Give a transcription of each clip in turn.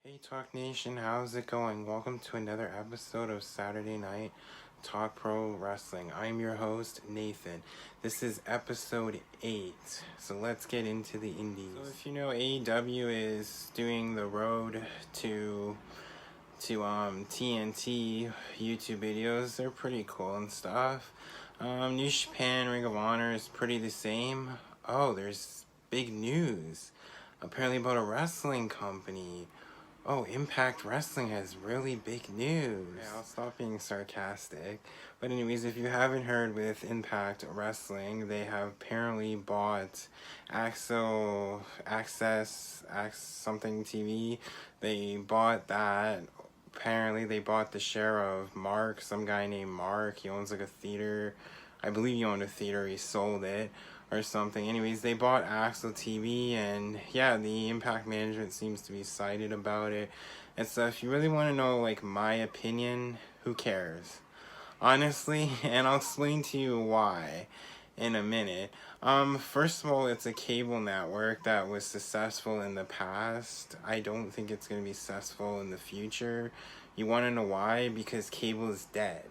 Hey Talk Nation, how's it going? Welcome to another episode of Saturday Night Talk Pro Wrestling. I'm your host, Nathan. This is episode 8, so let's get into the indies. So if you know, AEW is doing the road to TNT YouTube videos. They're pretty cool and stuff. New Japan Ring of Honor is pretty the same. Oh, there's big news. Apparently about a wrestling company. Oh, Impact Wrestling has really big news. Yeah, I'll stop being sarcastic. But anyways, if you haven't heard, with Impact Wrestling, they have apparently bought Access something TV. They bought that. Apparently, they bought the share of Mark, some guy named Mark. He owns like a theater. I believe he owned a theater. He sold it or something. Anyways, they bought Axel TV, and yeah, the Impact management seems to be excited about it. And so if you really want to know, like, my opinion, who cares? Honestly, and I'll explain to you why in a minute. First of all, it's a cable network that was successful in the past. I don't think it's going to be successful in the future. You want to know why? Because cable is dead.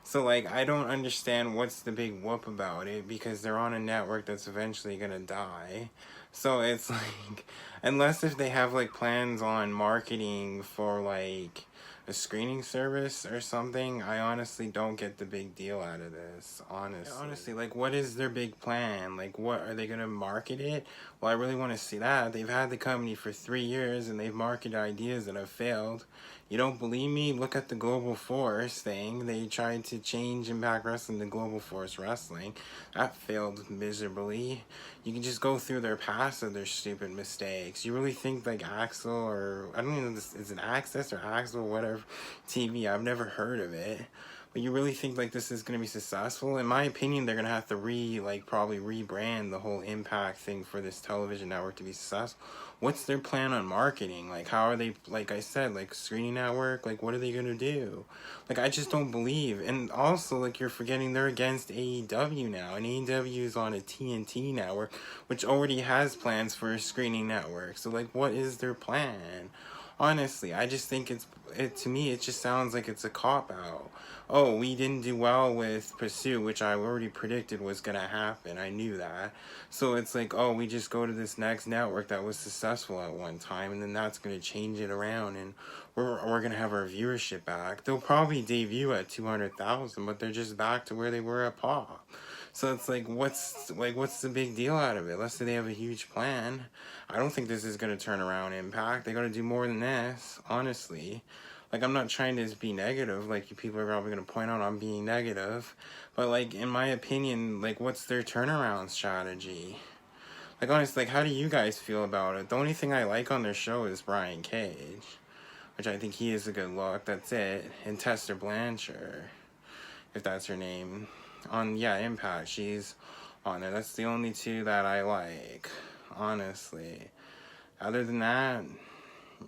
So, like, I don't understand what's the big whoop about it, because they're on a network that's eventually gonna die. So it's like, unless if they have, like, plans on marketing for, like, a screening service or something, I honestly don't get the big deal out of this, honestly. Yeah, honestly, like, what is their big plan? Like, what, are they gonna market it? Well, I really want to see that. They've had the company for 3 years, and they've marketed ideas that have failed. You don't believe me? Look at the Global Force thing. They tried to change Impact Wrestling to Global Force Wrestling. That failed miserably. You can just go through their past of their stupid mistakes. You really think, like, Axel, or I don't even know, is it Access or Axel, whatever, TV? I've never heard of it. But you really think, like, this is going to be successful? In my opinion, they're going to have to probably rebrand the whole Impact thing for this television network to be successful. What's their plan on marketing? Like, how are they, like I said, like, screening network? Like, what are they going to do? Like, I just don't believe. And also, like, you're forgetting they're against AEW now. And AEW is on a TNT network, which already has plans for a screening network. So, like, what is their plan? Honestly, I just think to me, it just sounds like it's a cop-out. Oh, we didn't do well with Pursuit, which I already predicted was going to happen. I knew that. So it's like, oh, we just go to this next network that was successful at one time, and then that's going to change it around, and we're going to have our viewership back. They'll probably debut at 200,000, but they're just back to where they were at Pop. So it's like, what's the big deal out of it? Let's say they have a huge plan. I don't think this is going to turn around Impact. They got to do more than this, honestly. Like, I'm not trying to be negative. Like, you people are probably going to point out I'm being negative. But, like, in my opinion, like, what's their turnaround strategy? Like, honestly, like, how do you guys feel about it? The only thing I like on their show is Brian Cage, which I think he is a good look. That's it. And Tessa Blanchard, if that's her name. Impact, she's on there. That's the only two that I like, honestly. Other than that,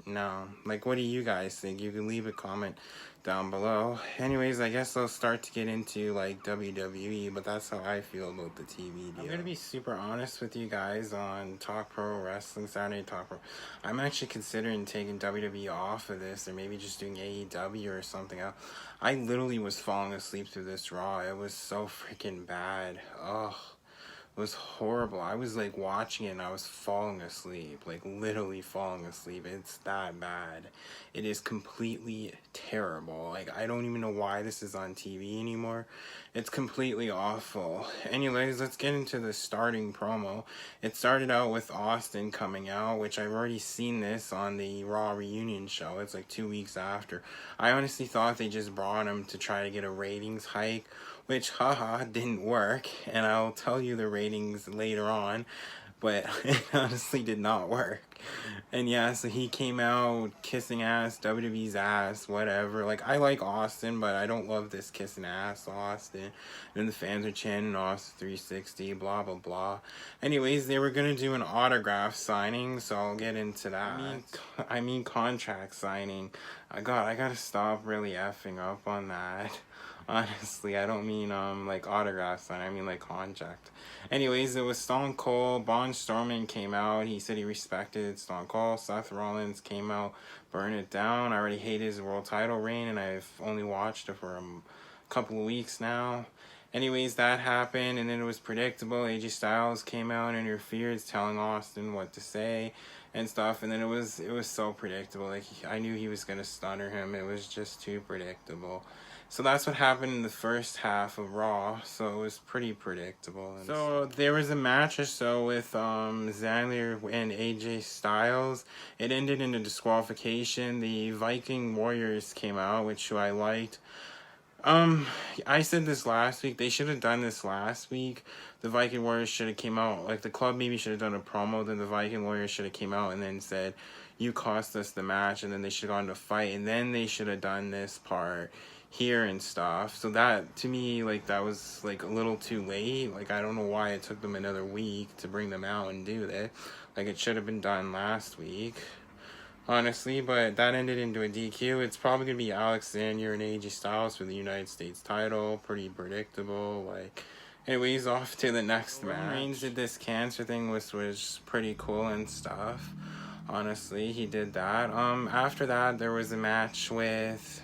no. Like, what do you guys think? You can leave a comment down below. Anyways, I guess I'll start to get into, like, WWE, but that's how I feel about the TV deal. I'm gonna be super honest with you guys on Talk Pro Wrestling, Saturday Talk Pro. I'm actually considering taking WWE off of this, or maybe just doing AEW or something else. I literally was falling asleep through this Raw. It was so freaking bad. Ugh. It was horrible. I was, like, watching it and I was falling asleep. Like, literally falling asleep. It's that bad. It is completely terrible. Like, I don't even know why this is on TV anymore. It's completely awful. Anyways, let's get into the starting promo. It started out with Austin coming out, which I've already seen this on the Raw reunion show. It's like 2 weeks after. I honestly thought they just brought him to try to get a ratings hike, which, haha, didn't work, and I'll tell you the ratings later on, but it honestly did not work. And yeah, so he came out kissing ass, WWE's ass, whatever. Like, I like Austin, but I don't love this kissing ass Austin. And the fans are chanting Austin 360, blah, blah, blah. Anyways, they were gonna do an autograph signing, so I'll get into that. I mean contract signing. God, I gotta stop really effing up on that. Honestly, I don't mean like autograph sign. I mean like contract. Anyways, it was Stone Cold. Braun Strowman came out. He said he respected Stone Cold. Seth Rollins came out, burn it down. I already hate his world title reign, and I've only watched it for a couple of weeks now. Anyways, that happened, and then it was predictable. AJ Styles came out and interfered, telling Austin what to say and stuff, and then it was so predictable. Like, I knew he was gonna stunner him. It was just too predictable. So that's what happened in the first half of Raw. So it was pretty predictable. And so there was a match or so with Ziggler and AJ Styles. It ended in a disqualification. The Viking Warriors came out, which I liked. I said this last week. They should have done this last week. The Viking Warriors should have came out. Like, the club maybe should have done a promo. Then the Viking Warriors should have came out and then said, "You cost us the match." And then they should have gone to fight. And then they should have done this part here and stuff. So that, to me, like, that was, like, a little too late. Like, I don't know why it took them another week to bring them out and do that. Like, it should have been done last week, honestly, but that ended into a DQ. It's probably going to be Alexander and AJ Styles for the United States title. Pretty predictable. Like, anyways, off to the next match. Roman Reigns did this cancer thing, which was pretty cool and stuff. Honestly, he did that. After that, there was a match with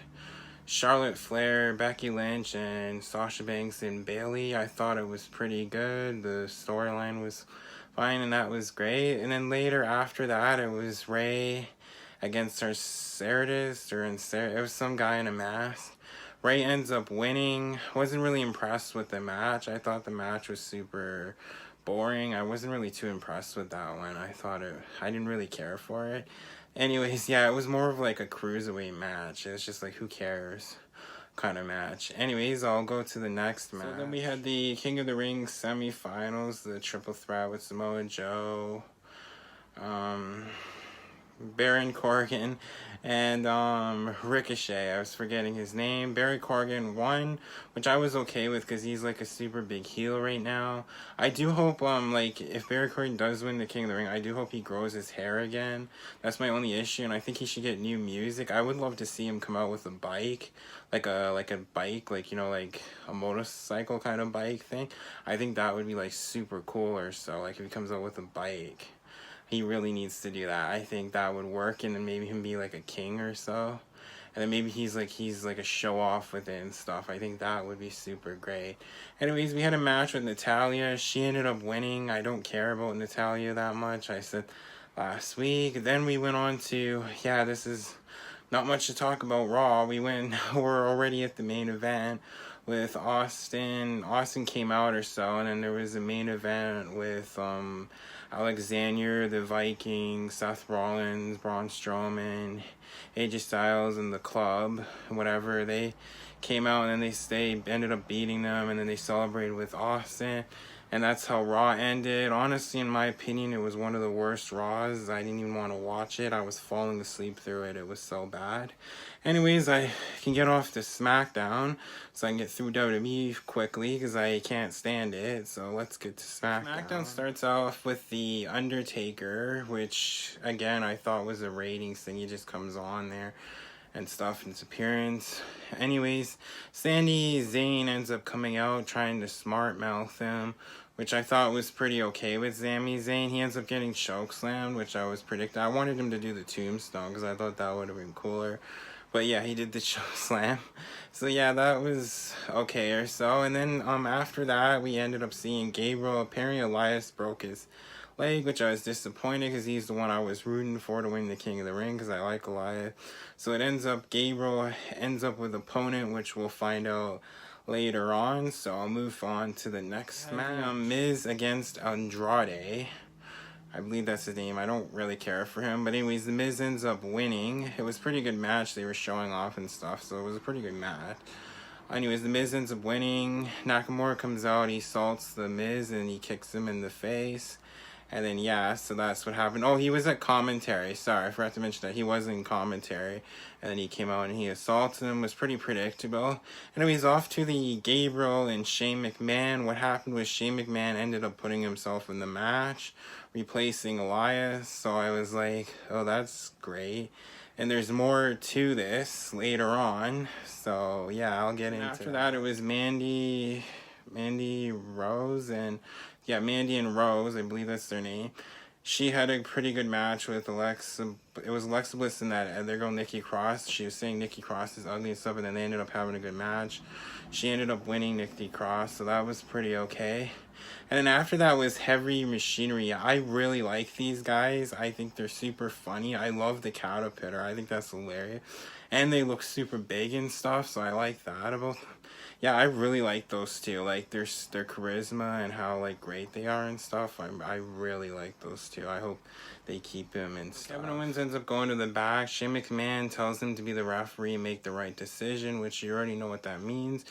Charlotte Flair, Becky Lynch, and Sasha Banks and Bayley. I thought it was pretty good. The storyline was fine, and that was great. And then later, after that, it was Ray against her Sardis, it was some guy in a mask. Ray ends up winning. Wasn't really impressed with the match. I thought the match was super boring. I wasn't really too impressed with that one. I didn't really care for it. Anyways, yeah, it was more of like a cruiserweight match. It's just like, who cares kind of match. Anyways, I'll go to the next match. So then we had the King of the Ring semifinals, the triple threat with Samoa Joe, Baron Corbin, and Ricochet. I was forgetting his name. Baron Corbin won, which I was okay with because he's like a super big heel right now. I do hope like, if Baron Corbin does win the King of the Ring, I do hope he grows his hair again. That's my only issue, and I think he should get new music. I would love to see him come out with a bike, like a bike, like, you know, like a motorcycle kind of bike thing. I think that would be like super cool or so. Like, if he comes out with a bike, he really needs to do that. I think that would work, and then maybe him be like a king or so. And then maybe he's like a show off with it and stuff. I think that would be super great. Anyways, we had a match with Natalya. She ended up winning. I don't care about Natalya that much. I said last week. Then we went on to, this is not much to talk about Raw. We're already at the main event with Austin. Austin came out or so, and then there was a main event with Alexander, the Viking, Seth Rollins, Braun Strowman, AJ Styles, and the club, whatever. They came out, and then they ended up beating them, and then they celebrated with Austin. And that's how Raw ended. Honestly, in my opinion, it was one of the worst Raws. I didn't even want to watch it. I was falling asleep through it. It was so bad. Anyways, I can get off to SmackDown so I can get through WWE quickly because I can't stand it. So let's get to SmackDown. SmackDown starts off with The Undertaker, which, again, I thought was a ratings thing. He just comes on there and stuff in his appearance. Anyways, Sami Zayn ends up coming out trying to smart mouth him, which I thought was pretty okay with Sami Zayn. He ends up getting chokeslammed, which I was predicting. I wanted him to do the tombstone because I thought that would have been cooler. But yeah, he did the chokeslam. So yeah, that was okay or so. And then after that, we ended up seeing Gabriel. Apparently Elias broke his leg, which I was disappointed because he's the one I was rooting for to win the King of the Ring because I like Elias. So it ends up Gabriel ends up with opponent, which we'll find out later on. So I'll move on to the next match. Miz against Andrade. I believe that's his name. I don't really care for him. But anyways, the Miz ends up winning. It was a pretty good match. They were showing off and stuff, so it was a pretty good match. Anyways, the Miz ends up winning. Nakamura comes out. He assaults the Miz and he kicks him in the face. And then, so that's what happened. Oh, he was at commentary. Sorry, I forgot to mention that. He was in commentary. And then he came out and he assaulted him. It was pretty predictable. Anyways, off to the Gabriel and Shane McMahon. What happened was Shane McMahon ended up putting himself in the match, replacing Elias. So I was like, oh, that's great. And there's more to this later on. So, yeah, I'll get into it. After that, it was Mandy Rose, and yeah, Mandy and Rose, I believe that's their name. She had a pretty good match with Alexa. It was Alexa Bliss and that other girl, Nikki Cross. She was saying Nikki Cross is ugly and stuff, and then they ended up having a good match. She ended up winning Nikki Cross, so that was pretty okay. And then after that was Heavy Machinery. I really like these guys. I think they're super funny. I love the Caterpillar. I think that's hilarious. And they look super big and stuff, so I like that about them. Yeah, I really like those two. Like their charisma and how like great they are and stuff. I really like those two. I hope they keep him and stuff. Kevin Owens ends up going to the back. Shane McMahon tells him to be the referee and make the right decision, which you already know what that means.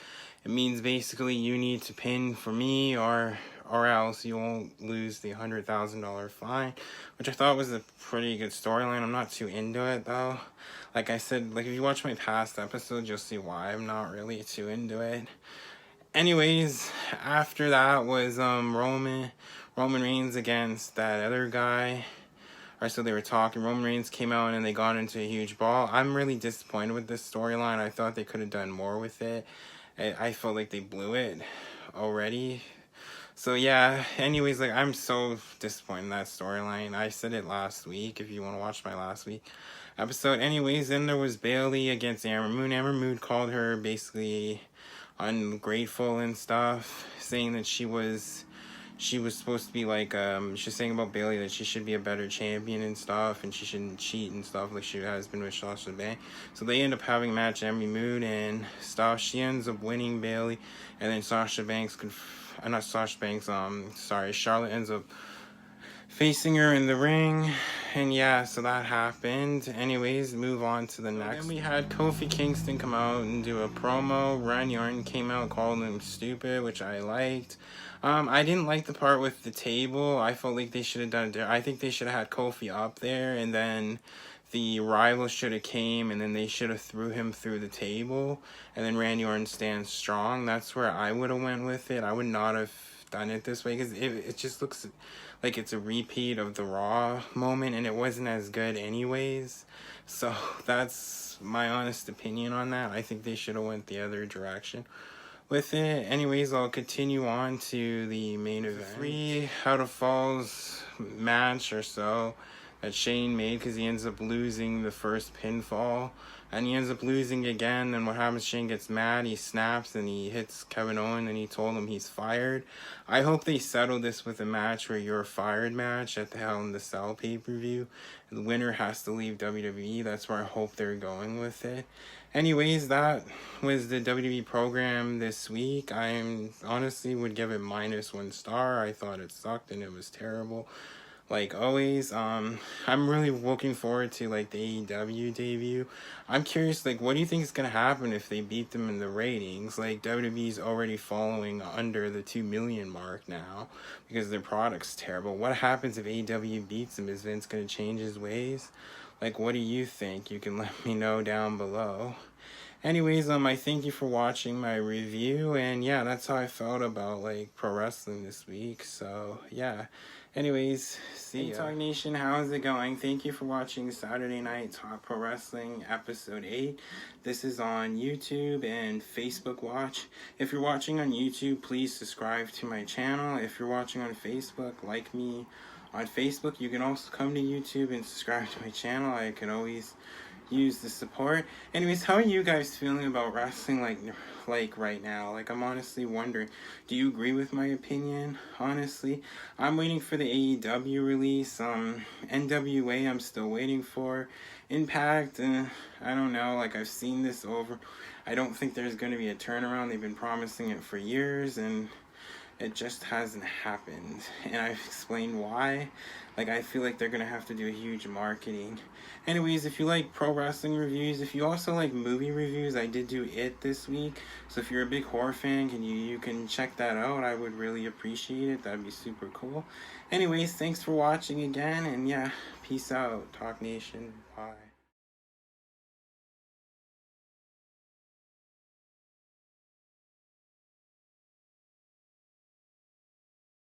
It means basically you need to pin for me or else you won't lose the $100,000 fine, which I thought was a pretty good storyline. I'm not too into it though. Like I said, like if you watch my past episodes, you'll see why I'm not really too into it. Anyways, after that was Roman Reigns against that other guy. Alright, so they were talking. Roman Reigns came out and they got into a huge brawl. I'm really disappointed with this storyline. I thought they could have done more with it. I felt like they blew it already. So yeah, anyways, like I'm so disappointed in that storyline. I said it last week if you want to watch my last week episode. Anyways, then there was Bayley against Amber Moon. Amber Moon called her basically ungrateful and stuff, saying that she was supposed to be like she's saying about Bayley that she should be a better champion and stuff, and she shouldn't cheat and stuff like she has been with Sasha Banks. So they end up having a match, Amber Moon and stuff. She ends up winning Bayley, and then Charlotte ends up facing her in the ring, and yeah, so that happened. Anyways, move on to the next. Then we had Kofi Kingston come out and do a promo. Randy Orton came out, called him stupid, which I liked. I didn't like the part with the table. I felt like they should have done it there. I think they should have had Kofi up there, and then the rival should have came, and then they should have threw him through the table, and then Randy Orton stands strong. That's where I would have went with it. I would not have done it this way, because it just looks like it's a repeat of the Raw moment, and it wasn't as good anyways. So that's my honest opinion on that. I think they should have went the other direction with it. Anyways, I'll continue on to the main event. 3 out of falls match or so that Shane made, because he ends up losing the first pinfall, and he ends up losing again. Then what happens, Shane gets mad, he snaps, and he hits Kevin Owens, and he told him he's fired. I hope they settle this with a match where you're fired match at the Hell in the Cell pay-per-view. The winner has to leave WWE. That's where I hope they're going with it. Anyways, that was the WWE program this week. I honestly would give it -1 star. I thought it sucked and it was terrible, like always. I'm really looking forward to like the AEW debut. I'm curious, like, what do you think is gonna happen if they beat them in the ratings? Like, WWE's already following under the 2 million mark now because their product's terrible. What happens if AEW beats them? Is Vince gonna change his ways? Like, what do you think? You can let me know down below. Anyways, I thank you for watching my review, and yeah, that's how I felt about like pro wrestling this week. So yeah. Anyways, see ya. Talk Nation, how's it going? Thank you for watching Saturday Night Talk Pro Wrestling Episode 8. This is on YouTube and Facebook Watch. If you're watching on YouTube, please subscribe to my channel. If you're watching on Facebook, like me on Facebook. You can also come to YouTube and subscribe to my channel. I can always use the support. Anyways, how are you guys feeling about wrestling like right now? Like, I'm honestly wondering, do you agree with my opinion? Honestly, I'm waiting for the AEW release. NWA I'm still waiting for. Impact, I don't know, like, I've seen this over. I don't think there's going to be a turnaround. They've been promising it for years, and it just hasn't happened. And I've explained why. Like, I feel like they're going to have to do a huge marketing. Anyways, if you like pro wrestling reviews, if you also like movie reviews, I did do It this week. So if you're a big horror fan, you can check that out. I would really appreciate it. That'd be super cool. Anyways, thanks for watching again. And yeah, peace out, Talk Nation. Bye.